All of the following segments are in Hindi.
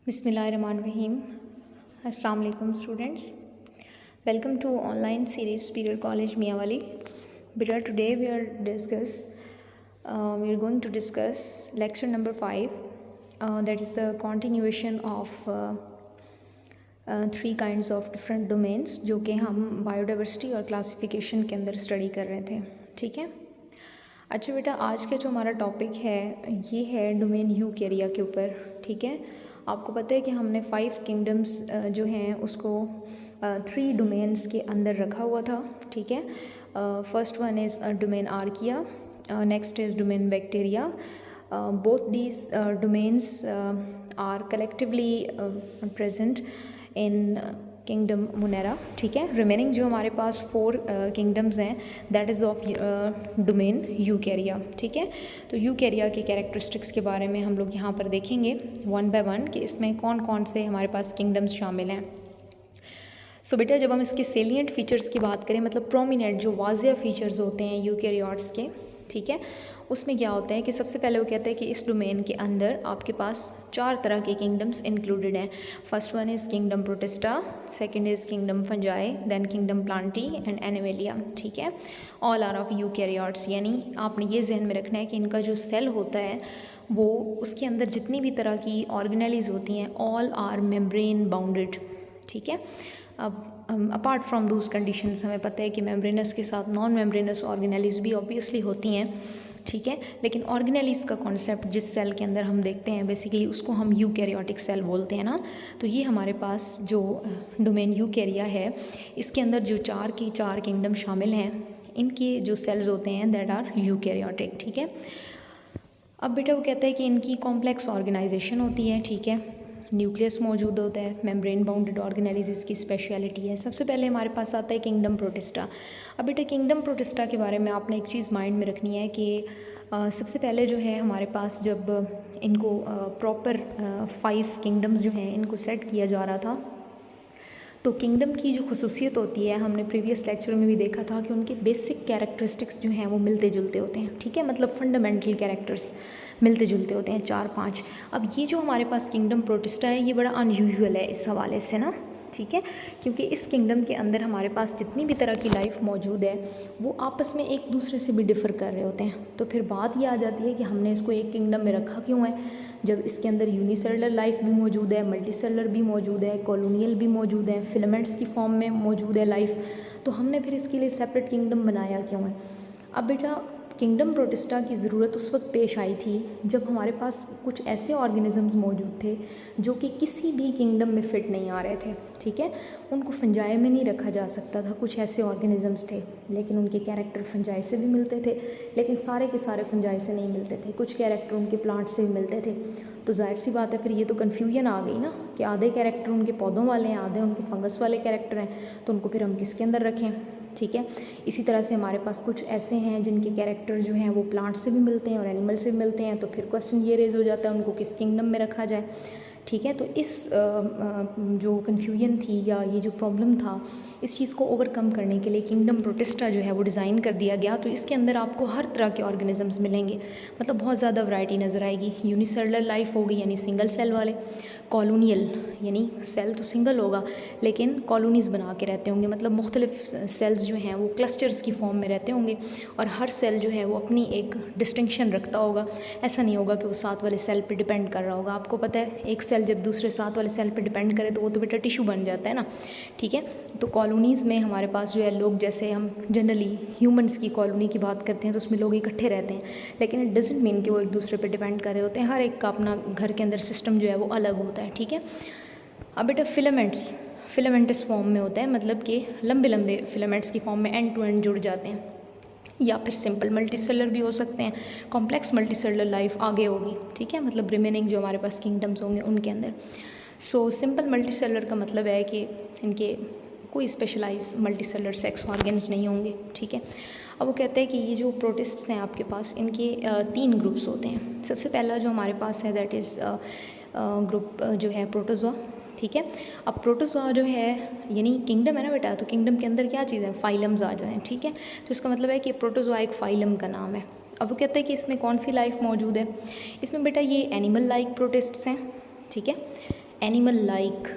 Bismillahirrahmanirrahim. Assalamu alaikum students. Welcome to online series Superior College Miyawali. Beta, today we are going to discuss lecture number 5. That is the continuation of three kinds of different domains जो कि हम बायोडाइवर्सिटी और क्लासिफिकेशन के अंदर स्टडी कर रहे थे. ठीक है. अच्छा बेटा, आज का जो हमारा टॉपिक है ये है डोमेन यूकेरिया के ऊपर. ठीक है. आपको पता है कि हमने 5 किंगडम्स जो हैं उसको 3 डोमेन्स के अंदर रखा हुआ था. ठीक है. First one is domain Archaea, next is domain Bacteria. Both these domains are collectively present in kingdom Monera. ठीक है. रिमेनिंग जो हमारे पास 4 किंगडम्स हैं that is of domain Eukarya. ठीक है. तो यूकेरिया के कैरेक्टरिस्टिक्स के बारे में हम लोग यहाँ पर देखेंगे वन बाय वन कि इसमें कौन कौन से हमारे पास किंगडम्स शामिल हैं. सो बेटा, जब हम इसके सेलिएंट फीचर्स की बात करें, मतलब प्रोमिनेंट जो वाजिया फीचर्स होते हैं यूकेरियोट्स के, ठीक है, उसमें क्या होता है कि सबसे पहले वो कहते हैं कि इस डोमेन के अंदर आपके पास 4 तरह के किंगडम्स इंक्लूडेड हैं. First one is kingdom Protista, second is kingdom Fungi, then kingdom Plantae and Animalia. ठीक है. All are of eukaryotes. यानी आपने ये जहन में रखना है कि इनका जो सेल होता है वो उसके अंदर जितनी भी तरह की ऑर्गेनेलीज होती हैं ऑल आर मेम्ब्रेन बाउंडेड. ठीक है. अब अपार्ट फ्रॉम दूस कंडीशंस हमें पता है कि मेम्ब्रेनस के साथ नॉन मेम्ब्रेनस ऑर्गेनेलीज भी ऑब्वियसली होती हैं. ठीक है. लेकिन ऑर्गेनेलीज का कॉन्सेप्ट जिस सेल के अंदर हम देखते हैं बेसिकली उसको हम यूकैरियोटिक सेल बोलते हैं ना. तो ये हमारे पास जो डोमेन यूकैरिया है इसके अंदर जो 4 किंगडम शामिल हैं इनके जो सेल्स होते हैं दैट आर यूकैरियोटिक. ठीक है. अब बेटा वो कहता है कि इनकी कॉम्प्लेक्स ऑर्गेनाइजेशन होती है. ठीक है. न्यूक्लियस मौजूद होता है, मेम्ब्रेन बाउंडेड ऑर्गेनेलीज इसकी स्पेशलिटी है. सबसे पहले हमारे पास आता है किंगडम प्रोटिस्टा. अब बेटा किंगडम प्रोटिस्टा के बारे में आपने एक चीज़ माइंड में रखनी है कि सबसे पहले जो है हमारे पास जब इनको प्रॉपर 5 किंगडम्स जो हैं इनको सेट किया जा रहा था तो किंगडम की जो खसूसियत होती है हमने प्रीवियस लेक्चर में भी देखा था कि उनके बेसिक कैरेक्टरिस्टिक्स जो हैं वो मिलते जुलते होते हैं. ठीक है. मतलब फंडामेंटल कैरेक्टर्स मिलते जुलते होते हैं 4-5. अब ये जो हमारे पास किंगडम प्रोटिस्टा है ये बड़ा अनयूजुअल है इस हवाले से ना. ठीक है. क्योंकि इस किंगडम के अंदर हमारे पास जितनी भी तरह की लाइफ मौजूद है वो आपस में एक दूसरे से भी डिफ़र कर रहे होते हैं. तो फिर बात ये आ जाती है कि हमने इसको एक किंगडम में रखा क्यों है जब इसके अंदर यूनिसेलुलर लाइफ भी मौजूद है, मल्टीसेलुलर भी मौजूद है, कॉलोनियल भी मौजूद है, फिलामेंट्स की फॉर्म में मौजूद है लाइफ. तो हमने फिर इसके लिए सेपरेट किंगडम बनाया क्यों है. अब बेटा किंगडम प्रोटिस्टा की ज़रूरत उस वक्त पेश आई थी जब हमारे पास कुछ ऐसे ऑर्गेनिज़म्स मौजूद थे जो कि किसी भी किंगडम में फ़िट नहीं आ रहे थे. ठीक है. उनको फंजाई में नहीं रखा जा सकता था. कुछ ऐसे ऑर्गेनिज़म्स थे लेकिन उनके कैरेक्टर फंजाई से भी मिलते थे, लेकिन सारे के सारे फंजाई से नहीं मिलते थे. कुछ कैरेक्टर उनके प्लांट से भी मिलते थे. तो जाहिर सी बात है फिर ये तो कन्फ्यूजन आ गई ना कि आधे कैरेक्टर उनके पौधों वाले हैं, आधे उनके फंगस वाले कैरेक्टर हैं, तो उनको फिर हम किसके अंदर रखें. ठीक है. इसी तरह से हमारे पास कुछ ऐसे हैं जिनके कैरेक्टर जो हैं वो प्लांट से भी मिलते हैं और एनिमल से भी मिलते हैं. तो फिर क्वेश्चन ये रेज हो जाता है उनको किस किंगडम में रखा जाए. ठीक है. तो इस जो कन्फ्यूजन थी या ये जो प्रॉब्लम था इस चीज़ को ओवरकम करने के लिए किंगडम प्रोटिस्टा जो है वो डिज़ाइन कर दिया गया. तो इसके अंदर आपको हर तरह के ऑर्गेनिजम्स मिलेंगे, मतलब बहुत ज़्यादा वैरायटी नज़र आएगी. यूनिसेलुलर लाइफ होगी यानी सिंगल सेल वाले, कॉलोनियल यानी सेल तो सिंगल होगा लेकिन कॉलोनीज़ बना के रहते होंगे, मतलब मुख्तलिफ सेल्स जो हैं वो क्लस्टर्स की फॉर्म में रहते होंगे और हर सेल जो है वो अपनी एक डिस्टिंक्शन रखता होगा. ऐसा नहीं होगा कि वो साथ वाले सेल पे डिपेंड कर रहा होगा. आपको पता है एक सेल जब दूसरे साथ वाले सेल पे डिपेंड करे तो वो तो बेटा टिश्यू बन जाता है ना. ठीक है. तो कॉलोनीज़ में हमारे पास जो है लोग, जैसे हम जनरली ह्यूमंस की कॉलोनी की बात करते हैं तो उसमें लोग इकट्ठे रहते हैं, लेकिन इट डजंट मीन कि वो एक दूसरे पे डिपेंड कर रहे होते हैं. हर एक का अपना घर के अंदर सिस्टम जो है वो अलग होता है. ठीक है. अब बेटा फिलामेंटस फॉर्म में होता है, मतलब कि लंबे लंबे फिलामेंट्स की फॉर्म में एंड टू एंड जुड़ जाते हैं, या फिर सिंपल मल्टीसेलुलर भी हो सकते हैं. कॉम्प्लेक्स मल्टीसेलुलर लाइफ आगे होगी. ठीक है. मतलब रिमेनिंग जो हमारे पास किंगडम्स होंगे उनके अंदर. सो सिंपल मल्टीसेलुलर का मतलब है कि इनके कोई स्पेशलाइज मल्टीसेलुलर सेक्स ऑर्गन्स नहीं होंगे. ठीक है. अब वो कहते हैं कि ये जो प्रोटिस्ट्स हैं आपके पास इनके 3 ग्रुप्स होते हैं. सबसे पहला जो हमारे पास है दैट इज़ ग्रुप जो है प्रोटोजोआ. ठीक है. अब प्रोटोजोआ जो है यानी किंगडम है ना बेटा, तो किंगडम के अंदर क्या चीज़ है, फाइलम्स आ जाए. ठीक है. तो इसका मतलब है कि प्रोटोजोआ एक फाइलम का नाम है. अब वो कहते हैं कि इसमें कौन सी लाइफ मौजूद है. इसमें बेटा ये एनिमल लाइक प्रोटिस्ट्स हैं. ठीक है. Animal like.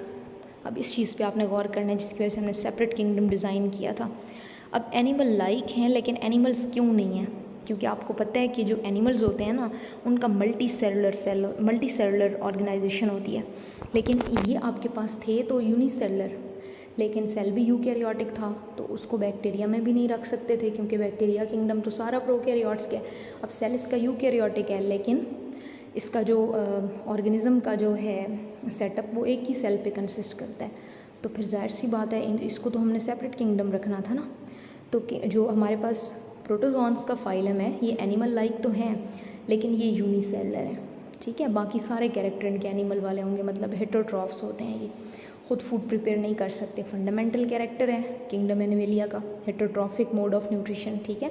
अब इस चीज़ पे आपने गौर करना है, जिसकी वजह से हमने सेपरेट किंगडम डिज़ाइन किया था। अब एनिमल लाइक हैं, लेकिन एनिमल्स क्यों नहीं हैं? क्योंकि आपको पता है कि जो एनिमल्स होते हैं ना, उनका मल्टी सेलुलर ऑर्गेनाइजेशन होती है, लेकिन ये आपके पास थे तो यूनिसेलुलर, लेकिन सेल भी यूकैरियोटिक था, तो उसको बैक्टीरिया में भी नहीं रख सकते थे, क्योंकि बैक्टीरिया किंगडम तो सारा प्रोकैरियोट्स का है। अब सेल इसका यूकैरियोटिक है, लेकिन इसका जो ऑर्गेनिज़म का जो है सेटअप वो एक ही सेल पे कंसिस्ट करता है, तो फिर जाहिर सी बात है इसको तो हमने सेपरेट किंगडम रखना था ना। तो जो हमारे पास प्रोटोजोन्स का फाइलम है, ये एनिमल लाइक तो हैं, लेकिन ये यूनिसेलुलर है, ठीक है। बाकी सारे कैरेक्टर इनके एनिमल वाले होंगे, मतलब हेटेरोट्रॉफ्स होते हैं, ये खुद फूड प्रिपेयर नहीं कर सकते। फंडामेंटल कैरेक्टर है किंगडम एनिमेलिया का, हेटेरोट्रॉफिक मोड ऑफ न्यूट्रिशन, ठीक है।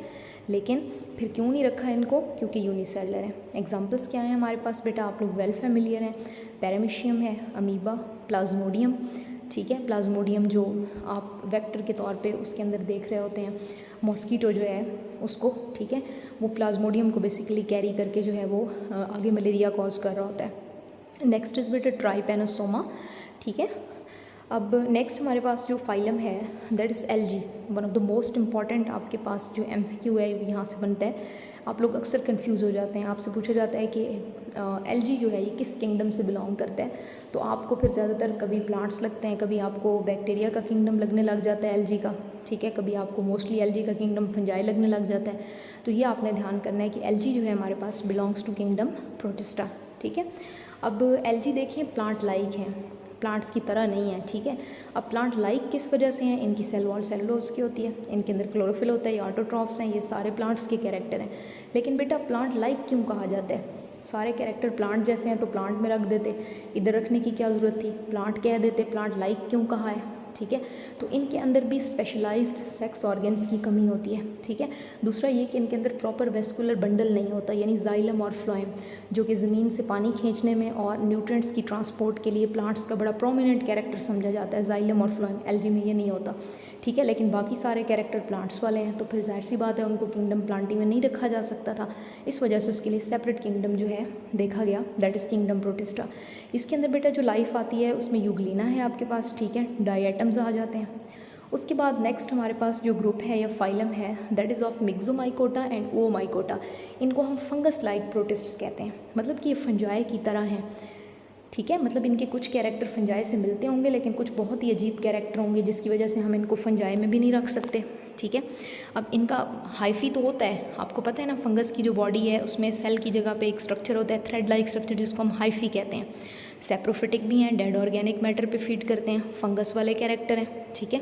लेकिन फिर क्यों नहीं रखा इनको? क्योंकि यूनिसेलुलर है। एग्जांपल्स क्या हैं हमारे पास बेटा, आप लोग वेल फैमिलियर हैं। पैरामीशियम है, अमीबा, प्लाज्मोडियम, ठीक है। प्लाज्मोडियम जो आप वेक्टर के तौर पे उसके अंदर देख रहे होते हैं, मॉस्कीटो जो है उसको, ठीक है, वो प्लाज्मोडियम को बेसिकली कैरी करके जो है वो आगे मलेरिया कॉज कर रहा होता है। नेक्स्ट इज़ बेटा ट्राइपेनोसोमा, ठीक है। अब नेक्स्ट हमारे पास जो फाइलम है that is LG, one of the most important. आपके पास जो एमसीक्यू है यहाँ से बनता है, आप लोग अक्सर कंफ्यूज हो जाते हैं, आपसे पूछा जाता है कि एलजी जो है ये किस किंगडम से बिलोंग करता है, तो आपको फिर ज़्यादातर कभी प्लांट्स लगते हैं, कभी आपको बैक्टीरिया का किंगडम लगने लग जाता है एलजी का, ठीक है, कभी आपको मोस्टली एलजी का किंगडम फंजाई लगने लग जाता है। तो ये आपने ध्यान करना है कि एलजी जो है हमारे पास बिलोंग्स टू किंगडम प्रोटिस्टा, ठीक है। अब एलजी देखिए प्लांट लाइक हैं, प्लांट्स की तरह नहीं है, ठीक है। अब प्लांट लाइक किस वजह से हैं? इनकी सेल वॉल सेलुलोज की होती है, इनके अंदर क्लोरोफिल होता है, ये ऑटोट्रॉफ्स हैं, ये सारे प्लांट्स के कैरेक्टर हैं। लेकिन बेटा प्लांट लाइक क्यों कहा जाता है? सारे कैरेक्टर प्लांट जैसे हैं तो प्लांट में रख देते, इधर रखने की क्या ज़रूरत थी, प्लांट कह देते, प्लांट लाइक क्यों कहा है, ठीक है। तो इनके अंदर भी स्पेशलाइज्ड सेक्स ऑर्गन्स की कमी होती है, ठीक है। दूसरा ये कि इनके अंदर प्रॉपर वेस्कुलर बंडल नहीं होता, यानी जाइलम और फ्लोएम, जो कि ज़मीन से पानी खींचने में और न्यूट्रिएंट्स की ट्रांसपोर्ट के लिए प्लांट्स का बड़ा प्रोमिनेंट कैरेक्टर समझा जाता है, जाइलम और फ्लोएम। एलजी में ये नहीं होता, ठीक है। लेकिन बाकी सारे कैरेक्टर प्लांट्स वाले हैं, तो फिर जाहिर सी बात है उनको किंगडम प्लांटी में नहीं रखा जा सकता था, इस वजह से उसके लिए सेपरेट किंगडम जो है देखा गया, दैट इज़ किंगडम प्रोटिस्टा। इसके अंदर बेटा जो लाइफ आती है उसमें यूग्लिना है आपके पास, ठीक है, डायटम्स आ जाते हैं। उसके बाद नेक्स्ट हमारे पास जो ग्रुप है या फाइलम है दैट इज़ ऑफ मिक्सोमाइकोटा एंड ओमाइकोटा। इनको हम फंगस लाइक प्रोटिस्ट्स कहते हैं, मतलब कि ये फंजाई की तरह हैं, ठीक है। मतलब इनके कुछ कैरेक्टर फंजाई से मिलते होंगे, लेकिन कुछ बहुत ही अजीब कैरेक्टर होंगे, जिसकी वजह से हम इनको फंजाई में भी नहीं रख सकते, ठीक है। अब इनका हाइफी तो होता है, आपको पता है ना, फंगस की जो बॉडी है उसमें सेल की जगह पे एक स्ट्रक्चर होता है, थ्रेड लाइक स्ट्रक्चर, जिसको हम हाइफी कहते हैं। सेप्रोफिटिक भी हैं, डेड ऑर्गेनिक मैटर पे फीड करते हैं, फंगस वाले कैरेक्टर हैं, ठीक है।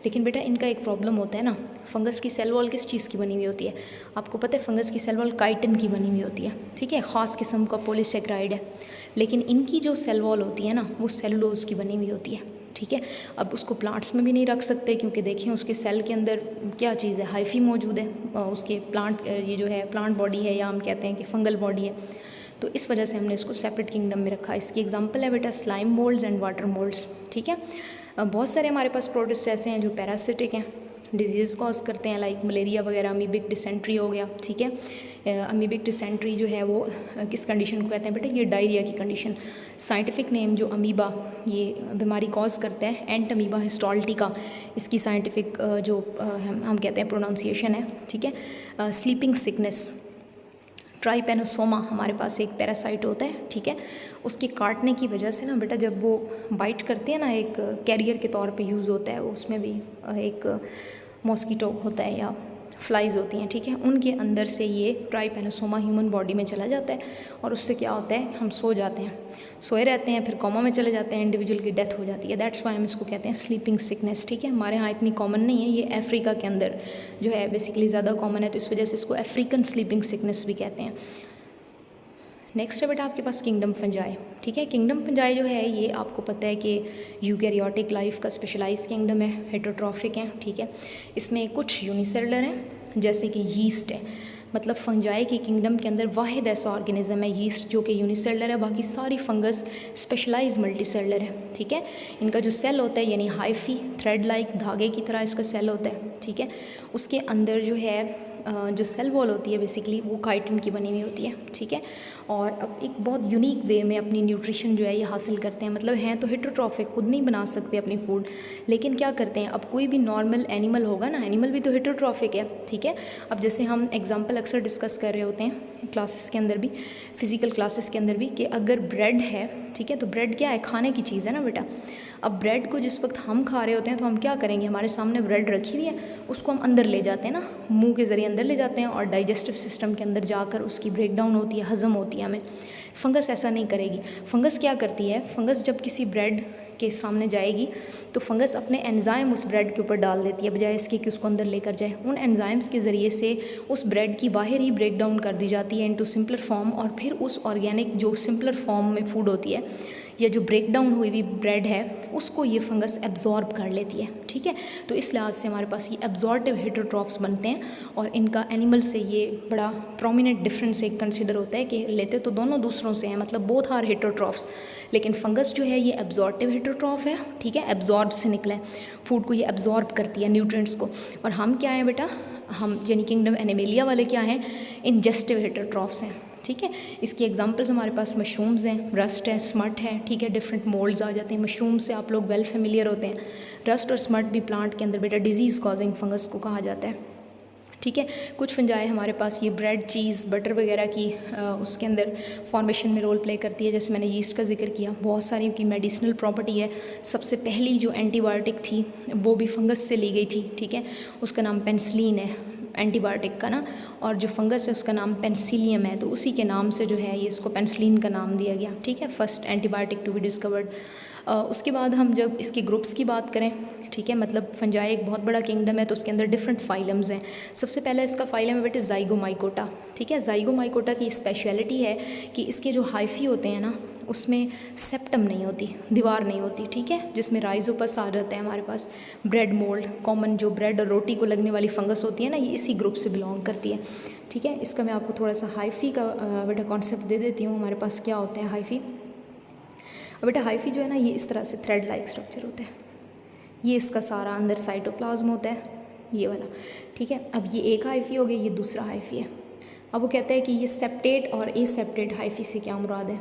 लेकिन बेटा इनका एक प्रॉब्लम होता है ना, फंगस की सेल वॉल किस चीज़ की बनी हुई होती है? आपको पता है फंगस की सेल वॉल काइटिन की बनी हुई होती है, ठीक है, ख़ास किस्म का पॉलीसेक्राइड है। लेकिन इनकी जो सेल वॉल होती है ना, वो सेलुलोज की बनी हुई होती है, ठीक है। अब उसको प्लांट्स में भी नहीं रख सकते, क्योंकि देखें उसके सेल के अंदर क्या चीज़ है, हाइफी मौजूद है, उसके प्लांट ये जो है प्लांट बॉडी है, या हम कहते हैं कि फंगल बॉडी है, तो इस वजह से हमने इसको सेपरेट किंगडम में रखा। इसकी एग्जांपल है बेटा slime moulds and water moulds, ठीक है। बहुत सारे हमारे पास प्रोटिस्ट ऐसे हैं जो पैरासिटिक हैं, डिजीज़ कॉज करते हैं, लाइक मलेरिया वगैरह, अमीबिक डिसेंट्री हो गया, ठीक है। अमीबिक डिसेंट्री जो है वो किस कंडीशन को कहते हैं बेटा? ये डायरिया की कंडीशन। साइंटिफिक नेम जो अमीबा ये बीमारी कॉज करता है, एंट अमीबा हिस्टोल्टिका, इसकी साइंटिफिक जो हम कहते हैं प्रोनाउंसिएशन है, ठीक है। स्लीपिंग सिकनेस, ट्राइपेनोसोमा हमारे पास एक पैरासाइट होता है, ठीक है। उसके काटने की वजह से ना बेटा, जब वो बाइट करते हैं ना, एक कैरियर के तौर पे यूज़ होता है, उसमें भी एक मॉस्कीटो होता है या फ्लाइज होती हैं, ठीक है, उनके अंदर से ये ट्राइपेनोसोमा ह्यूमन बॉडी में चला जाता है, और उससे क्या होता है, हम सो जाते हैं, सोए रहते हैं, फिर कोमा में चले जाते हैं, इंडिविजुअल की डेथ हो जाती है। दैट्स वाई हम इसको कहते हैं स्लीपिंग सिकनेस, ठीक है। हमारे यहाँ इतनी कॉमन नहीं है, ये अफ्रीका के अंदर जो है बेसिकली ज़्यादा कॉमन है, तो इस वजह से इसको अफ्रीकन स्लीपिंग सिकनेस भी कहते हैं। नेक्स्ट है बेटा आपके पास किंगडम फंजाई, ठीक है। किंगडम फंजाई जो है ये आपको पता है कि यूकैरियोटिक लाइफ का स्पेशलाइज किंगडम है, हेटेरोट्रॉफिक है, ठीक है। इसमें कुछ यूनिसेलुलर हैं, जैसे कि यीस्ट है, मतलब फंजाई के किंगडम के अंदर वाहिद ऐसा ऑर्गेनिज्म है यीस्ट जो कि यूनिसेलुलर है, बाकी सारी फंगस स्पेशलाइज मल्टीसेलुलर है, ठीक है। इनका जो सेल होता है यानी हाइफी थ्रेड लाइक धागे की तरह इसका सेल होता है, ठीक है। उसके अंदर जो है जो सेल वॉल होती है बेसिकली वो काइटिन की बनी हुई होती है, ठीक है। और अब एक बहुत यूनिक वे में अपनी न्यूट्रिशन जो है ये हासिल करते हैं, मतलब हैं तो हेटरोट्रॉफिक, खुद नहीं बना सकते अपनी फूड, लेकिन क्या करते हैं, अब कोई भी नॉर्मल एनिमल होगा ना, एनिमल भी तो हेटरोट्रॉफिक है, ठीक है। अब जैसे हम एग्जांपल अक्सर डिस्कस कर रहे होते हैं क्लासेस के अंदर भी, फिजिकल क्लासेस के अंदर भी, कि अगर ब्रेड है, ठीक है, तो ब्रेड क्या है, खाने की चीज़ है ना बेटा। अब ब्रेड को जिस वक्त हम खा रहे होते हैं तो हम क्या करेंगे, हमारे सामने ब्रेड रखी हुई है, उसको हम अंदर ले जाते हैं ना, मुंह के ज़रिए अंदर ले जाते हैं और डाइजेस्टिव सिस्टम के अंदर जाकर उसकी ब्रेकडाउन होती है, हज़म होती है हमें। फंगस ऐसा नहीं करेगी। फंगस क्या करती है, फंगस जब किसी ब्रेड के सामने जाएगी तो फंगस अपने एंजाइम उस ब्रेड के ऊपर डाल देती है, बजाय इसके कि उसको अंदर लेकर जाए। उन एंजाइम्स के ज़रिए से उस ब्रेड की बाहर ही ब्रेक डाउन कर दी जाती है इनटू सिंपलर फॉर्म, और फिर उस ऑर्गेनिक जो सिंपलर फॉर्म में फूड होती है या जो ब्रेक डाउन हुई हुई ब्रेड है उसको ये फंगस एब्जॉर्ब कर लेती है, ठीक है। तो इस लिहाज से हमारे पास ये एब्जॉर्टिव हेटरोट्रॉफ्स बनते हैं, और इनका एनिमल से ये बड़ा प्रोमिनेंट डिफरेंस एक कंसिडर होता है कि लेते तो दोनों दूसरों से हैं, मतलब बोथ आर हेटरोट्रॉफ्स, लेकिन फंगस जो है ये एब्जॉर्टिव हेटरोट्रॉफ है, ठीक है, एब्जॉर्ब से निकला है, फूड को ये एब्जॉर्ब करती है, न्यूट्रिएंट्स को। और हम क्या हैं बेटा, हम यानी किंगडम एनिमेलिया वाले क्या हैं, इंजेस्टिव हेटरोट्रॉफ्स हैं, ठीक है। इसकी एग्जांपल्स हमारे पास मशरूम्स हैं, रस्ट है, स्मट है, ठीक है, डिफरेंट मोल्ड्स आ जाते हैं। मशरूम से आप लोग वेल फेमिलियर होते हैं। रस्ट और स्मट भी प्लांट के अंदर बेटा डिजीज़ कॉजिंग फंगस को कहा जाता है, ठीक है। कुछ फंजाई हमारे पास ये ब्रेड, चीज़, बटर वगैरह की उसके अंदर फॉर्मेशन में रोल प्ले करती है, जैसे मैंने यीस्ट का जिक्र किया, बहुत सारी की मेडिसिनल प्रॉपर्टी है। सबसे पहली जो एंटीबायोटिक थी वो भी फंगस से ली गई थी, ठीक है, उसका नाम पेनिसिलिन है एंटीबायोटिक का ना, और जो फंगस है उसका नाम पेनिसिलियम है, तो उसी के नाम से जो है ये इसको पेनिसिलिन का नाम दिया गया, ठीक है, first antibiotic to be discovered. उसके बाद हम जब इसके ग्रुप्स की बात करें, ठीक है, मतलब फंजाई एक बहुत बड़ा किंगडम है तो उसके अंदर डिफरेंट फाइलम्स हैं। सबसे पहला इसका फाइलम है बेटे ज़ाइगोमाइकोटा, ठीक है। ज़ाइगोमाइकोटा की स्पेशलिटी है कि इसके जो हाइफी होते हैं ना उसमें सेप्टम नहीं होती, दीवार नहीं होती, ठीक है, जिसमें राइजोपस आ जाता है हमारे पास। ब्रेड मोल्ड, कॉमन जो ब्रेड और रोटी को लगने वाली फंगस होती है ना, ये इसी ग्रुप से बिलोंग करती है, ठीक है। इसका मैं आपको थोड़ा सा हाइफी का बेटा कॉन्सेप्ट दे देती हूँ। हमारे पास क्या होता है हाइफी, बेटा हाइफी जो है ना ये इस तरह से थ्रेड लाइक स्ट्रक्चर होता है, ये इसका सारा अंदर साइटोप्लाज्म होता है, ये वाला, ठीक है। अब ये एक हाइफी हो गई, ये दूसरा हाइफी है। अब वो कहता है कि ये सेप्टेट और ए सेप्टेट हाइफी से क्या मुराद है।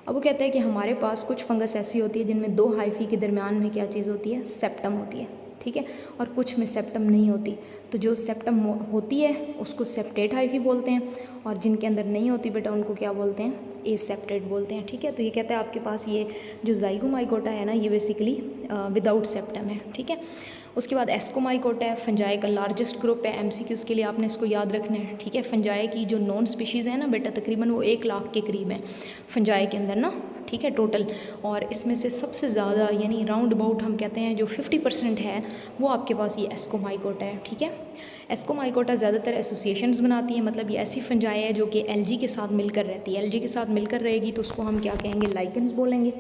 अब वो कहता है कि हमारे पास कुछ फंगस ऐसी होती है जिनमें दो हाइफी के दरमियान में क्या चीज़ होती है, सेप्टम होती है, ठीक है, और कुछ में सेप्टम नहीं होती। तो जो सेप्टम होती है उसको सेप्टेट हाइफी बोलते हैं, और जिनके अंदर नहीं होती बेटा उनको क्या बोलते हैं, ए सेप्टेट बोलते हैं, ठीक है। तो ये कहता है आपके पास ये जो ज़ाइगोमाइकोटा है ना ये बेसिकली विदाउट सेप्टम है, ठीक है। उसके बाद एस्कोमाइकोटा है, फंजाई का लार्जेस्ट ग्रुप है, एमसीक्यूज़ के लिए आपने इसको याद रखना है, ठीक है। फंजाई की जो नॉन स्पीशीज़ है ना बेटा तकरीबन वो 1 लाख के करीब है फंजाई के अंदर ना, ठीक है, टोटल। और इसमें से सबसे ज़्यादा यानी राउंड अबाउट हम कहते हैं जो 50% है वो आपके पास ये एस्कोमाइकोटा है, ठीक है। एस्कोमाइकोटा ज़्यादातर एसोसिएशंस बनाती है, मतलब ये ऐसी फंजाई है जो कि एल्गी के साथ मिलकर रहती है। एल्गी के साथ मिलकर रहेगी तो उसको हम क्या कहेंगे, लाइकेंस बोलेंगे,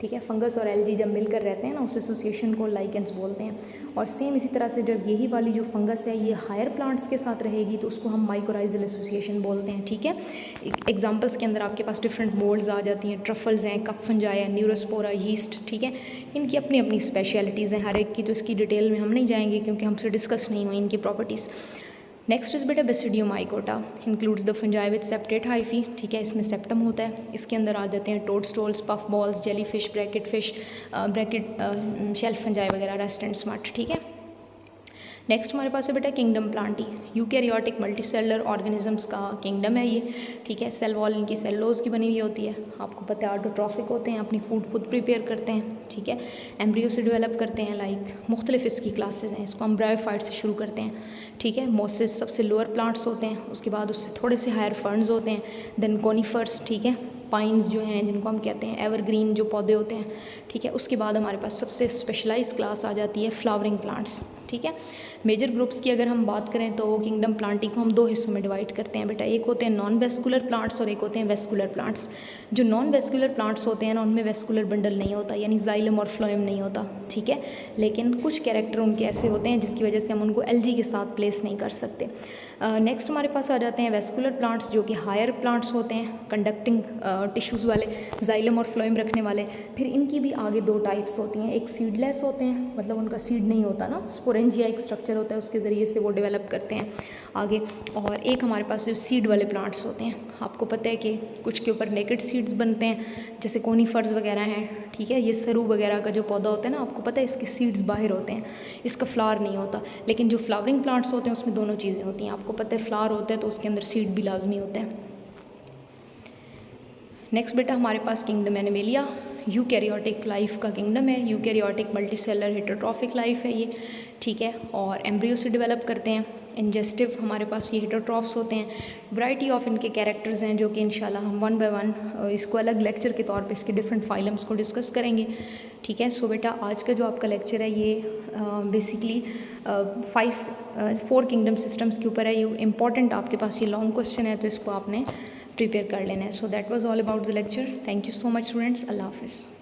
ठीक है। फंगस और एल्गी जब मिलकर रहते हैं ना उस एसोसिएशन को लाइकेंस बोलते हैं। और सेम इसी तरह से जब यही वाली जो फंगस है ये हायर प्लांट्स के साथ रहेगी तो उसको हम माइकोराइजल एसोसिएशन बोलते हैं, ठीक है। एग्जांपल्स के अंदर आपके पास डिफरेंट मोल्ड्स आ जाती हैं, ट्रफल्स हैं, कप फंजाई है, न्यूरोस्पोरा, यीस्ट, ठीक है। इनकी अपनी अपनी स्पेशलिटीज़ हैं हर एक की, तो इसकी डिटेल में हम नहीं जाएंगे क्योंकि हमसे डिस्कस नहीं हुई इनकी प्रॉपर्टीज़। नेक्स्ट इज बेटा Basidiomycota, includes the fungi with septate hyphae, ठीक है, इसमें सेप्टम होता है। इसके अंदर आ जाते हैं toadstools, puff balls, jelly fish, bracket fish, bracket shelf fungi वगैरह, रेस्ट एंड स्मट, ठीक है। नेक्स्ट हमारे पास है बेटा kingdom plantae, eukaryotic multicellular organisms का किंगडम है ये, ठीक है। सेल वॉल इनकी सेलुलोज की बनी हुई होती है, आपको पता है ऑटोट्रॉफिक होते हैं, अपनी फूड खुद प्रिपेयर करते हैं, ठीक है। एम्ब्रियो से डेवलप करते हैं, लाइक मुख्तलिफ इसकी क्लासेस हैं, इसको हम ब्रायोफाइट से शुरू करते हैं, ठीक है। मोसेस सबसे लोअर प्लांट्स होते हैं, उसके बाद उससे थोड़े से हायर फर्न्स होते हैं, देन कोनीफर्स, ठीक है, पाइन्स जो हैं जिनको हम कहते हैं एवरग्रीन जो पौधे होते हैं, ठीक है। उसके बाद हमारे पास सबसे स्पेशलाइज क्लास आ जाती है फ्लावरिंग प्लांट्स, ठीक है। मेजर ग्रुप्स की अगर हम बात करें तो किंगडम प्लांटी को हम 2 हिस्सों में डिवाइड करते हैं बेटा, एक होते हैं नॉन वेस्कुलर प्लांट्स और एक होते हैं वेस्कुलर प्लांट्स। जो नॉन वेस्कुलर प्लांट्स होते हैं ना उनमें वेस्कुलर बंडल नहीं होता, यानी जाइलम और फ्लोएम नहीं होता, ठीक है। लेकिन कुछ कैरेक्टर उनके ऐसे होते हैं जिसकी वजह से हम उनको एल्गी के साथ प्लेस नहीं कर सकते। नेक्स्ट हमारे पास आ जाते हैं वेस्कुलर प्लांट्स, जो कि हायर प्लांट्स होते हैं, कंडक्टिंग टिश्यूज़ वाले, जाइलम और फ्लोएम रखने वाले। फिर इनकी भी आगे दो टाइप्स होती हैं, एक सीडलेस होते हैं, मतलब उनका सीड नहीं होता ना, स्पोरेंजिया एक स्ट्रक्चर होता है, उसके ज़रिए से वो डेवलप करते हैं आगे। और एक हमारे पास जो सीड वाले प्लांट्स होते हैं, आपको पता है कि कुछ के ऊपर नेकेड सीड्स बनते हैं, जैसे कोनीफर्स वगैरह हैं, ठीक है। ये सरू वगैरह का जो पौधा होता है ना, आपको पता है इसके सीड्स बाहर होते हैं, इसका फ्लावर नहीं होता। लेकिन जो फ्लावरिंग प्लांट्स होते हैं उसमें दोनों चीज़ें होती हैं, आपको पता है फ्लावर होता है तो उसके अंदर सीड भी लाजमी होता है। नेक्स्ट बेटा हमारे पास किंगडम एनिमेलिया, यूकैरियोटिक लाइफ का किंगडम है, यूकैरियोटिक मल्टीसेलर हेटेरोट्रॉफिक लाइफ है ये, ठीक है। और एम्ब्रियो से डेवलप करते हैं। इंजेस्टिव हमारे पास ये हेटेरोट्रॉफ्स होते हैं। वैरायटी ऑफ इनके कैरेक्टर्स हैं, जो कि इंशाल्लाह हम वन बाय वन इसको अलग लेक्चर के तौर पे इसके डिफरेंट फाइलम्स को डिस्कस करेंगे, ठीक है। सो बेटा आज का जो आपका लेक्चर है ये बेसिकली 4 किंगडम सिस्टम्स के ऊपर है। ये इंपॉर्टेंट आपके पास ये लॉन्ग क्वेश्चन है, तो इसको आपने प्रिपेयर कर लेना है। So that was all about the lecture. Thank you so much students. अल्लाह हाफिज़।